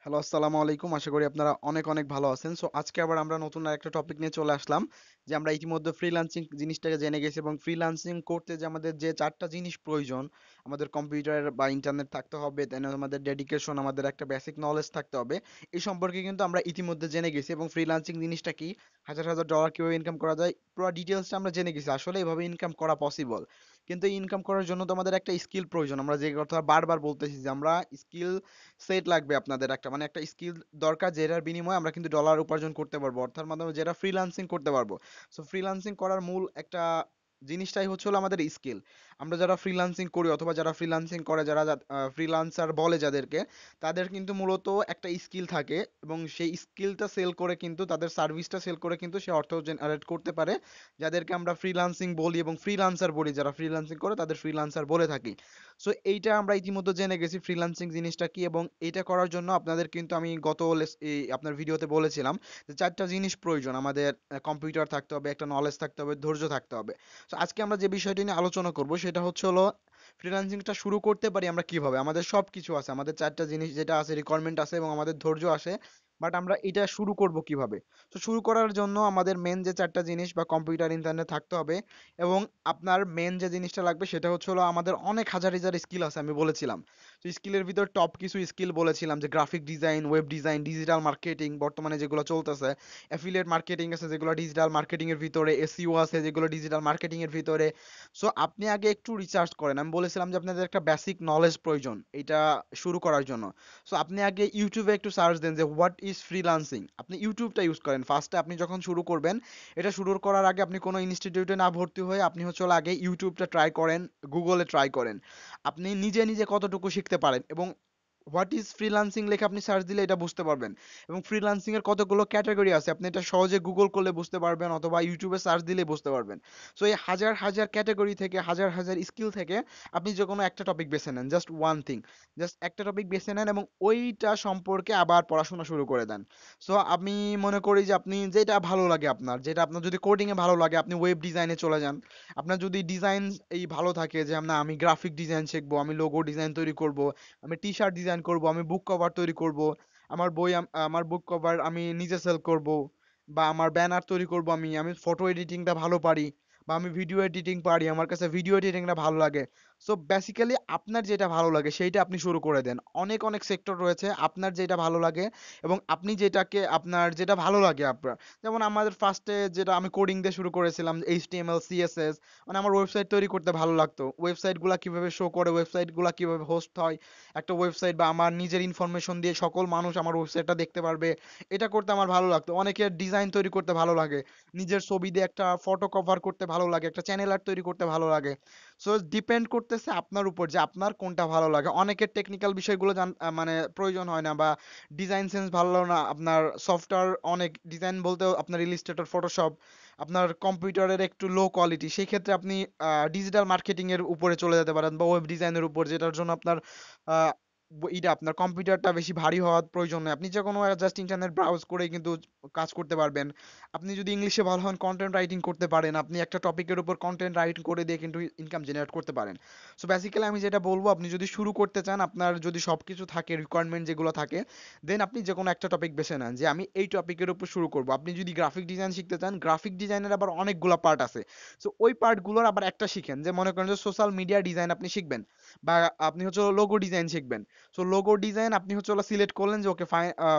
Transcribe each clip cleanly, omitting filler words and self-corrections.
Hello, আসসালামু আলাইকুম। আশা করি আপনারা অনেক অনেক ভালো আছেন। সো আজকে আবার আমরা নতুন আরেকটা টপিক নিয়ে চলে আসলাম। যে আমরা ইতিমধ্যে ফ্রিল্যান্সিং জিনিসটাকে জেনে গেছি এবং ফ্রিল্যান্সিং করতে যে আমাদের যে ৪টা জিনিস প্রয়োজন, আমাদের কম্পিউটার বা ইন্টারনেট থাকতে হবে, দেন আমাদের ডেডিকেশন, আমাদের একটা বেসিক নলেজ থাকতে হবে। এই সম্পর্কে কিন্তু আমরা ইতিমধ্যে জেনে গেছি এবং ফ্রিল্যান্সিং জিনিসটা কি, হাজার হাজার ডলার কিভাবে ইনকাম করা যায়, পুরো ডিটেইলসটা আমরা জেনে গেছি। আসলে এভাবে ইনকাম করা পসিবল। কিন্তু এই ইনকাম করার জন্য তো আমাদের একটা স্কিল প্রয়োজন। আমরা যে কথা বারবার বলতেছি যে আমরা স্কিল সেট লাগবে আপনাদের একটা মানে একটা স্কিল দরকার যেটার বিনিময়ে আমরা কিন্তু ডলার উপার্জন করতে পারবো অর্থাৎ মাধ্যমে যেটা ফ্রিল্যান্সিং করতে পারবো। সো ফ্রিল্যান্সিং করার মূল একটা জিনিসটাই হচ্ছে হলো আমাদের স্কিল। আমরা যারা ফ্রিল্যান্সিং করি অথবা যারা ফ্রিল্যান্সিং করে যারা ফ্রিল্যান্সার বলে যাদেরকে, তাদের কিন্তু মূলত একটা স্কিল থাকে এবং সেই স্কিলটা সেল করে কিন্তু তাদের সার্ভিসটা সেল করে কিন্তু সে অর্থ জেনারেট করতে পারে, যাদেরকে আমরা ফ্রিল্যান্সিং বলি এবং ফ্রিল্যান্সার বলি। যারা ফ্রিল্যান্সিং করে তাদের ফ্রিল্যান্সার বলে থাকি। সো এইটা আমরা ইতিমধ্যে জেনে গেছি ফ্রিল্যান্সিং জিনিসটা কি এবং এইটা করার জন্য আপনাদের কিন্তু আমি গত এই আপনার ভিডিওতে বলেছিলাম যে 4টা জিনিস প্রয়োজন আমাদের। কম্পিউটার থাকতে হবে, একটা নলেজ থাকতে হবে, ধৈর্য থাকতে হবে। তো আজকে আমরা যে বিষয়টি নিয়ে আলোচনা করব সেটা হচ্ছে হলো ফ্রিল্যান্সিংটা শুরু করতে পারি আমরা কিভাবে। আমাদের সব কিছু আছে, আমাদের 4টা জিনিস যেটা আছে, রিকোয়ারমেন্ট আছে এবং আমাদের ধৈর্য আসে, বাট আমরা এটা শুরু করব কিভাবে। তো শুরু করার জন্য আমাদের মেন যে 4টা জিনিস বা কম্পিউটার ইন্টারনেট থাকতে হবে এবং আপনার মেন যে জিনিসটা লাগবে সেটা হচ্ছে হলো আমাদের অনেক হাজার হাজার স্কিল আছে আমি বলেছিলাম। তো স্কিলের ভিতর টপ কিছু স্কিল বলেছিলাম যে graphic design, web design, digital marketing বর্তমানে যেগুলো চলতেছে, অ্যাফিলিয়েট মার্কেটিং আছে যেগুলো ডিজিটাল মার্কেটিং এর ভিতরে, এসইও আছে যেগুলো ডিজিটাল মার্কেটিং এর ভিতরে। সো আপনি আগে একটু রিসার্চ করেন। আমি বলেছিলাম যে আপনাদের একটা বেসিক নলেজ প্রয়োজন এটা শুরু করার জন্য। সো আপনি আগে ইউটিউবে একটু সার্চ দেন যে হোয়াট ইজ ফ্রিল্যান্সিং। আপনি ইউটিউবটা ইউজ করেন ফার্স্টে। আপনি যখন শুরু করবেন, এটা শুরু করার আগে আপনি কোনো ইনস্টিটিউটে না ভর্তি হয়ে আপনি হচ্ছে হলো আগে ইউটিউবটা ট্রাই করেন, গুগলে ট্রাই করেন। আপনি নিজে নিজে কতটুকু শিখতে পারেন এবং হোয়াট ইজ ফ্রিল্যান্সিং লেখে আপনি সার্চ দিলে এটা বুঝতে পারবেন। এবং ফ্রিল্যান্সিং এর কতগুলো ক্যাটাগরি আছে আপনি এটা সহজে গুগল করলে বুঝতে পারবেন অথবা ইউটিউবে সার্চ দিলে বুঝতে পারবেন। সো এই হাজার হাজার ক্যাটাগরি থেকে, হাজার হাজার স্কিল থেকে আপনি যে কোনো একটা টপিক বেছে নেন, জাস্ট ওয়ান থিং। জাস্ট একটা টপিক বেছে নেন এবং ওইটা সম্পর্কে আবার পড়াশোনা শুরু করে দেন। সো আমি মনে করি যে আপনি যেটা ভালো লাগে, আপনার যেটা, আপনার যদি কোডিং এ ভালো লাগে আপনি ওয়েব ডিজাইনে চলে যান। আপনার যদি ডিজাইন এই ভালো থাকে যে না আমি গ্রাফিক ডিজাইন শিখবো, আমি লোগো ডিজাইন তৈরি করব, আমি টি শার্ট ডিজাইন করব, আমি বুক কভার তৈরি করব, আমার বই আমার বুক কভার আমি নিজে সেল করব, বা আমার ব্যানার তৈরি করব, আমি আমি ফটো এডিটিংটা ভালো পারি, বা আমি ভিডিও এডিটিং পারি, আমার কাছে ভিডিও এডিটিংটা ভালো লাগে। সো বেসিক্যালি আপনার যেটা ভালো লাগে সেইটা আপনি শুরু করে দেন। অনেক অনেক সেক্টর রয়েছে, আপনার যেটা ভালো লাগে এবং আপনি যেটাকে আপনার যেটা ভালো লাগে আপনার। যেমন আমাদের ফার্স্টে যেটা আমি কোডিং দিয়ে শুরু করেছিলাম, এইচটিএমএল সিএসএস, মানে আমার ওয়েবসাইট তৈরি করতে ভালো লাগতো। ওয়েবসাইটগুলা কিভাবে শো করে, ওয়েবসাইটগুলা কিভাবে হোস্ট হয়, একটা ওয়েবসাইট বা আমার নিজের ইনফরমেশন দিয়ে সকল মানুষ আমার ওয়েবসাইটটা দেখতে পারবে, এটা করতে আমার ভালো লাগতো। অনেকের ডিজাইন তৈরি করতে ভালো লাগে, নিজের ছবি দিয়ে একটা ফটো কভার করতে ভালো লাগে, একটা চ্যানেল আর্ট তৈরি করতে ভালো লাগে। সো ডিপেন্ড করতেছে আপনার উপর যে আপনার কোনটা ভালো লাগে। অনেকের টেকনিক্যাল বিষয়গুলো মানে প্রয়োজন হয় না, বা ডিজাইন সেন্স ভালো না আপনার, সফটওয়্যার অনেক ডিজাইন বলতেও আপনার ইলিস্ট্রেটর, ফটোশপ, আপনার কম্পিউটারের একটু লো কোয়ালিটি, সেই ক্ষেত্রে আপনি ডিজিটাল মার্কেটিং এর উপরে চলে যেতে পারেন বা ওয়েব ডিজাইনের উপর, যেটার জন্য আপনার আহ, এটা আপনার কম্পিউটারটা বেশি ভারী হওয়ার প্রয়োজন নেই। আপনি যে কোনো জাস্ট ইন্টারনেট ব্রাউজ করে কিন্তু কাজ করতে পারবেন। আপনি যদি ইংলিশে ভালো হন, কন্টেন্ট রাইটিং করতে পারেন, আপনি একটা টপিকের উপর কন্টেন্ট রাইট করে দিয়ে কিন্তু ইনকাম জেনারেট করতে পারেন। সো বেসিক্যালি আমি যেটা বলবো, আপনি যদি শুরু করতে চান, আপনার যদি সবকিছু থাকে, রিকোয়ারমেন্ট যেগুলো থাকে, দেন আপনি যে কোনো একটা টপিক বেছে নেন যে আমি এই টপিকের উপর শুরু করব। আপনি যদি গ্রাফিক ডিজাইন শিখতে চান, গ্রাফিক ডিজাইনের আবার অনেকগুলো পার্ট আছে। সো ওই পার্টগুলোর আবার একটা শিখেন। যে মনে করেন যে সোশ্যাল মিডিয়া ডিজাইন আপনি শিখবেন, বা আপনি হচ্ছে লোগো ডিজাইন শিখবেন। সো লোগো ডিজাইন আপনি হচ্ছে সিলেক্ট করলেন যে ওকে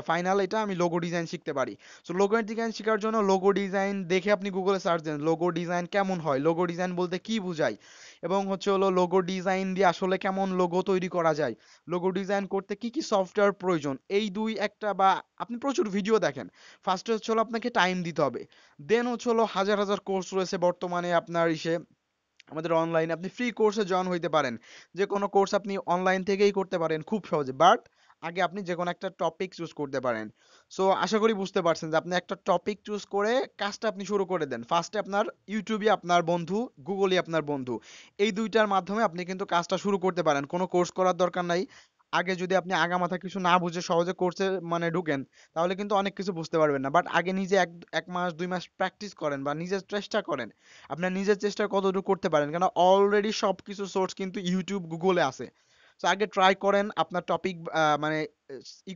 ফাইনাল এটা আমি লোগো ডিজাইন শিখতে পারি। সো লোগো ডিজাইন শেখার জন্য লোগো ডিজাইন দেখে আপনি গুগলে সার্চ দেন লোগো ডিজাইন কেমন হয়, লোগো ডিজাইন বলতে কি বোঝায়, এবং হচ্ছে হলো লোগো ডিজাইন দিয়ে আসলে কেমন লোগো তৈরি করা যায়, লোগো ডিজাইন করতে কি কি সফটওয়্যার প্রয়োজন, এই দুই একটা, বা আপনি প্রচুর ভিডিও দেখেন। ফার্স্টে হচ্ছে হলো আপনাকে টাইম দিতে হবে। দেন হচ্ছে হলো হাজার হাজার কোর্স রয়েছে বর্তমানে আপনার ইসে, আমাদের অনলাইনে আপনি ফ্রি কোর্সে জয়েন হইতে পারেন। যে কোনো কোর্স আপনি অনলাইন থেকেই করতে পারেন খুব সহজে, বাট আগে আপনি যে কোনো একটা টপিক চুজ করতে পারেন। সো আশা করি বুঝতে পারছেন যে আপনি একটা টপিক চুজ করে কাজটা আপনি শুরু করে দেন। ফার্স্টে আপনার ইউটিউবই আপনার বন্ধু, গুগলই আপনার বন্ধু। এই দুইটার মাধ্যমে আপনি কিন্তু কাজটা শুরু করতে পারেন, কোনো কোর্স করার দরকার নাই। আগে যদি আপনি আগামাথা কিছু না বুঝে সহজে কোর্সে মানে ঢুকেন, তাহলে কিন্তু অনেক কিছু বুঝতে পারবেন না। বাট আগে নিজে এক এক মাস 2 মাস প্র্যাকটিস করেন বা নিজের চেষ্টা করেন, আপনার নিজের চেষ্টা কতটুকু করতে পারেন, কেন অলরেডি সবকিছু সোর্স কিন্তু ইউটিউব, গুগলে আছে। তো আগে ট্রাই করেন আপনার টপিক, মানে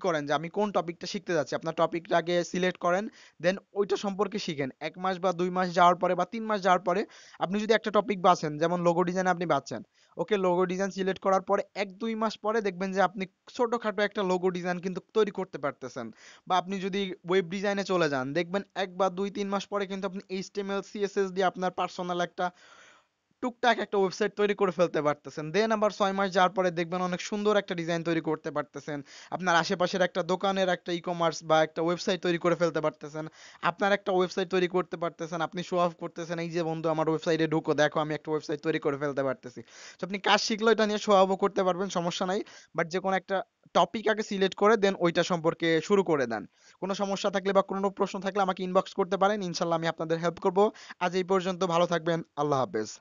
করেন যে আমি কোন টপিকটা শিখতে যাচ্ছি, আপনার টপিকটা আগে সিলেক্ট করেন, দেন ওইটা সম্পর্কে শিখেন। 1 মাস বা 2 মাস যাওয়ার পরে বা 3 মাস যাওয়ার পরে আপনি যদি একটা টপিক বাছেন, যেমন লোগো ডিজাইন আপনি বাছেন, ওকে লোগো ডিজাইন সিলেক্ট করার পরে 1-2 মাস পরে দেখবেন যে আপনি ছোটখাটো একটা লোগো ডিজাইন কিন্তু তৈরি করতে পারতেছেন। বা আপনি যদি ওয়েব ডিজাইনে চলে যান, দেখবেন 1 বা 2-3 মাস পরে কিন্তু আপনি এইচটিএমএল সিএসএস দিয়ে আপনার পার্সোনাল একটা টুকটাক একটা ওয়েবসাইট তৈরি করে ফেলতে পারতেছেন। দেন আবার 6 মাস যাওয়ার পরে দেখবেন অনেক সুন্দর একটা ডিজাইন তৈরি করতে পারতেছেন। আপনার আশেপাশের একটা দোকানের একটা ই কমার্স বা একটা ওয়েবসাইট তৈরি করে ফেলতে পারতেছেন। আপনার একটা ওয়েবসাইট তৈরি করতে পারতেছেন, আপনি শো অফ করতেছেন, এই যে বন্ধু আমার ওয়েবসাইটে ঢুকো, দেখো আমি একটা ওয়েবসাইট তৈরি করে ফেলতে পারতেছি। তো আপনি কাজ শিখলে এটা নিয়ে শো অফও করতে পারবেন, সমস্যা নাই। বাট যে কোনো একটা টপিক আগে সিলেক্ট করে দেন ওইটা সম্পর্কে শুরু করে দেন। কোনো সমস্যা থাকলে বা কোনো প্রশ্ন থাকলে আমাকে ইনবক্স করতে পারেন, ইনশাল্লাহ আমি আপনাদের হেল্প করব। আজ এই পর্যন্ত, ভালো থাকবেন, আল্লাহ হাফেজ।